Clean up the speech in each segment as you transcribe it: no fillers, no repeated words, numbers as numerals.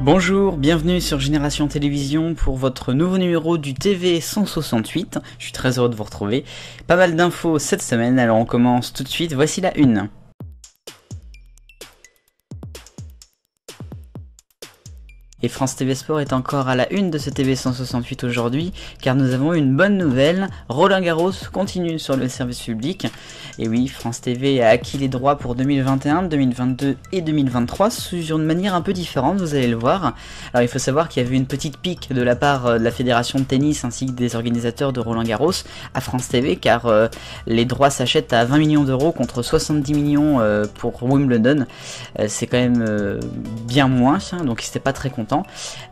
Bonjour, bienvenue sur Génération Télévision pour votre nouveau numéro du TV 168. Je suis très heureux de vous retrouver. Pas mal d'infos cette semaine, alors on commence tout de suite. Voici la une. Et France TV Sport est encore à la une de ce TV 168 aujourd'hui, car nous avons une bonne nouvelle. Roland Garros continue sur le service public. Et oui, France TV a acquis les droits pour 2021, 2022 et 2023 sur une manière un peu différente, vous allez le voir. Alors il faut savoir qu'il y avait une petite pique de la part de la fédération de tennis ainsi que des organisateurs de Roland Garros à France TV, car les droits s'achètent à 20 millions d'euros contre 70 millions pour Wimbledon. C'est quand même bien moins, donc ils n'étaient pas très contents.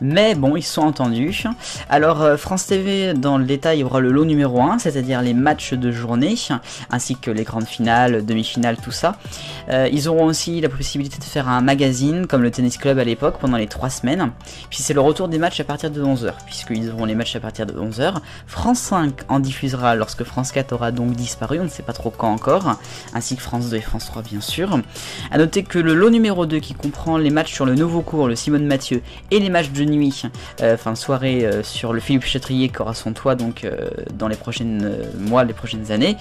Mais bon, ils se sont entendus. Alors France TV, dans le détail, aura le lot numéro 1, c'est-à-dire les matchs de journée, ainsi que les grandes finales, demi-finales, tout ça. Ils auront aussi la possibilité de faire un magazine, comme le Tennis Club à l'époque, pendant les 3 semaines. Puis c'est le retour des matchs à partir de 11h, puisqu'ils auront les matchs à partir de 11h. France 5 en diffusera lorsque France 4 aura donc disparu, on ne sait pas trop quand encore, ainsi que France 2 et France 3 bien sûr. A noter que le lot numéro 2, qui comprend les matchs sur le nouveau cours, le Simone Mathieu, et les matchs de nuit, fin de soirée sur le Philippe Chatrier qui aura son toit donc dans les prochaines mois, les prochaines années,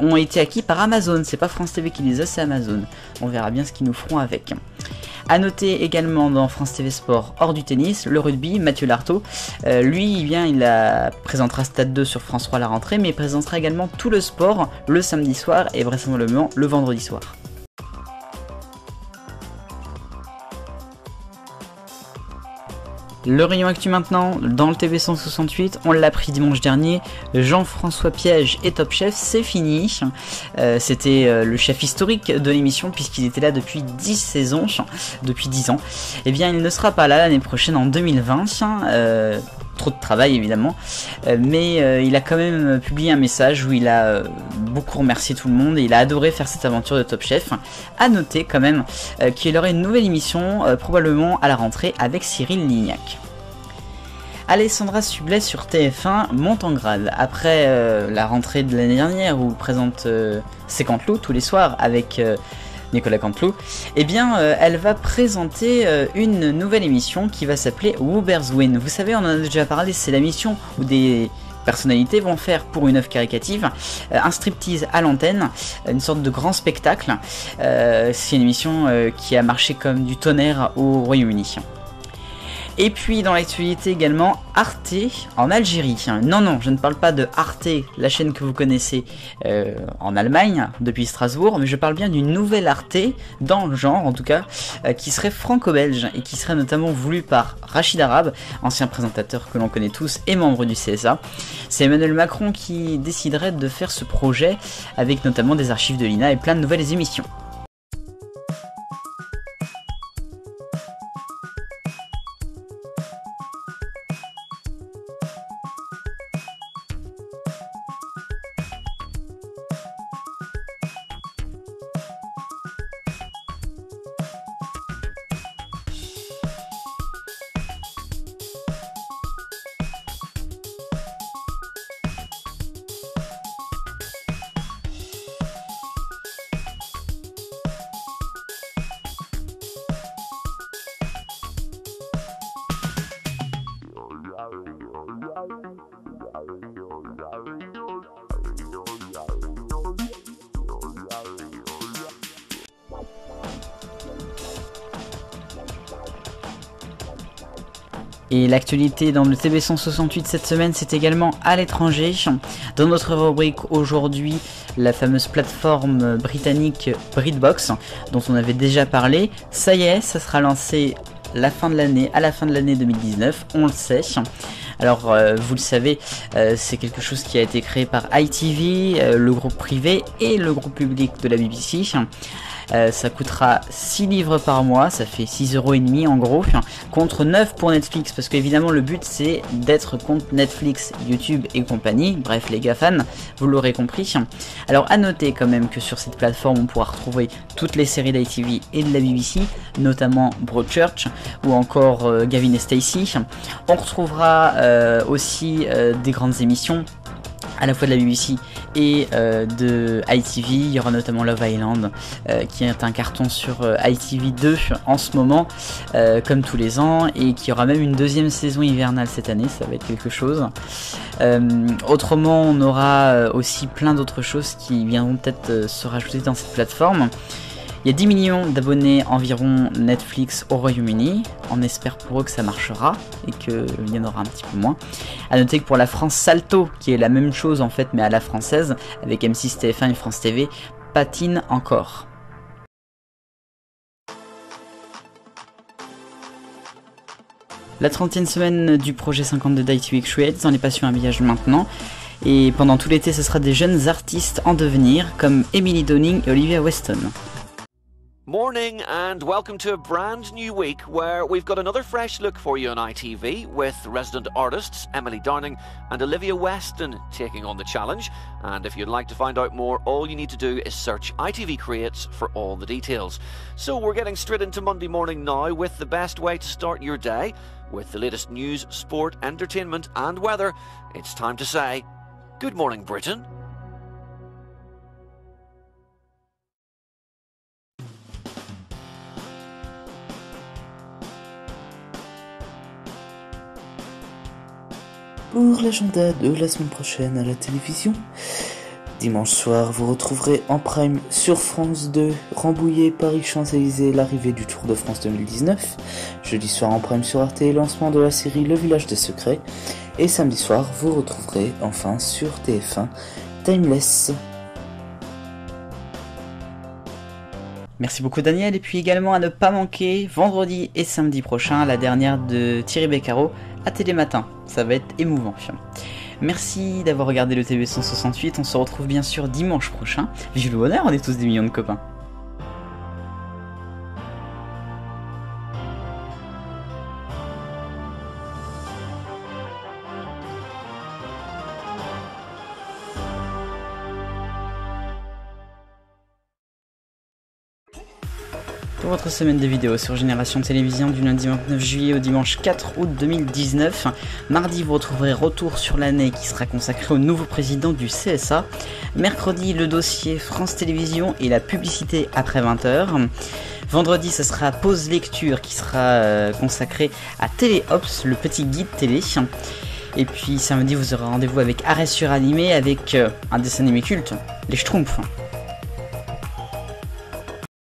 ont été acquis par Amazon. C'est pas France TV qui les a, c'est Amazon. On verra bien ce qu'ils nous feront avec. A noter également dans France TV Sport, hors du tennis, le rugby, Mathieu Lartaud. Lui, il présentera Stade 2 sur France 3 à la rentrée, mais il présentera également tout le sport le samedi soir et vraisemblablement le vendredi soir. Le rayon actu maintenant, dans le TV 168, on l'a appris dimanche dernier, Jean-François Piège est Top Chef, c'est fini. C'était le chef historique de l'émission puisqu'il était là depuis 10 saisons, depuis 10 ans. Eh bien, il ne sera pas là l'année prochaine en 2020. Trop de travail évidemment, mais il a quand même publié un message où il a beaucoup remercié tout le monde et il a adoré faire cette aventure de Top Chef. A noter quand même qu'il aurait une nouvelle émission probablement à la rentrée avec Cyril Lignac. Alessandra Sublet sur TF1 monte en grade. Après la rentrée de l'année dernière où il présente C'est Canteloup tous les soirs avec Nicolas Canteloup, eh bien elle va présenter une nouvelle émission qui va s'appeler Whoobers Win. Vous savez, on en a déjà parlé, c'est la mission où des personnalités vont faire pour une œuvre caricative un striptease à l'antenne, une sorte de grand spectacle. C'est une émission qui a marché comme du tonnerre au Royaume-Uni. Et puis dans l'actualité également, Arte en Algérie. Non, je ne parle pas de Arte, la chaîne que vous connaissez en Allemagne, depuis Strasbourg, mais je parle bien d'une nouvelle Arte, dans le genre en tout cas, qui serait franco-belge et qui serait notamment voulue par Rachid Arabe, ancien présentateur que l'on connaît tous et membre du CSA. C'est Emmanuel Macron qui déciderait de faire ce projet avec notamment des archives de l'INA et plein de nouvelles émissions. Et l'actualité dans le TV 168 cette semaine, c'est également à l'étranger. Dans notre rubrique aujourd'hui, la fameuse plateforme britannique BritBox, dont on avait déjà parlé, ça y est, ça sera lancé à la fin de l'année 2019, on le sait. Alors vous le savez, c'est quelque chose qui a été créé par ITV, le groupe privé et le groupe public de la BBC. Ça coûtera 6 livres par mois, ça fait 6,5€ en gros, contre 9 pour Netflix, parce qu'évidemment le but c'est d'être contre Netflix, YouTube et compagnie, bref les GAFAN, vous l'aurez compris. Alors à noter quand même que sur cette plateforme on pourra retrouver toutes les séries d'ITV et de la BBC, notamment Broadchurch ou encore Gavin et Stacey. On retrouvera aussi des grandes émissions à la fois de la BBC et de ITV. Il y aura notamment Love Island qui est un carton sur ITV2 en ce moment, comme tous les ans, et qui aura même une deuxième saison hivernale cette année. Ça va être quelque chose. Autrement, on aura aussi plein d'autres choses qui viendront peut-être se rajouter dans cette plateforme. Il y a 10 millions d'abonnés environ Netflix au Royaume-Uni. On espère pour eux que ça marchera et qu'il y en aura un petit peu moins. A noter que pour la France, Salto, qui est la même chose en fait mais à la française, avec M6, TF1 et France TV, patine encore. La 30e semaine du projet 52 d'ITV Creates dans les passions habillage maintenant. Et pendant tout l'été, ce sera des jeunes artistes en devenir comme Emily Downing et Olivia Weston. Morning and welcome to a brand new week where we've got another fresh look for you on ITV with resident artists Emily Downing and Olivia Weston taking on the challenge. And if you'd like to find out more, all you need to do is search ITV Creates for all the details. So we're getting straight into Monday morning now with the best way to start your day. With the latest news, sport, entertainment and weather, it's time to say, good morning Britain. Pour l'agenda de la semaine prochaine à la télévision, dimanche soir, vous retrouverez en prime sur France 2 Rambouillet Paris-Champs-Élysées, l'arrivée du Tour de France 2019. Jeudi soir en prime sur Arte, lancement de la série Le Village des Secrets. Et samedi soir, vous retrouverez enfin sur TF1 Timeless. Merci beaucoup Daniel, et puis également à ne pas manquer vendredi et samedi prochain la dernière de Thierry Beccaro à Télématin. Ça va être émouvant. Merci d'avoir regardé le TV 168, on se retrouve bien sûr dimanche prochain. Vive le bonheur, on est tous des millions de copains. Pour votre semaine de vidéos sur Génération Télévision du lundi 29 juillet au dimanche 4 août 2019. Mardi, vous retrouverez Retour sur l'année qui sera consacré au nouveau président du CSA. Mercredi, le dossier France Télévisions et la publicité après 20h. Vendredi, ce sera Pause Lecture qui sera consacré à Téléops, le petit guide télé. Et puis samedi, vous aurez rendez-vous avec Arrêt suranimé avec un dessin animé culte, les Schtroumpfs.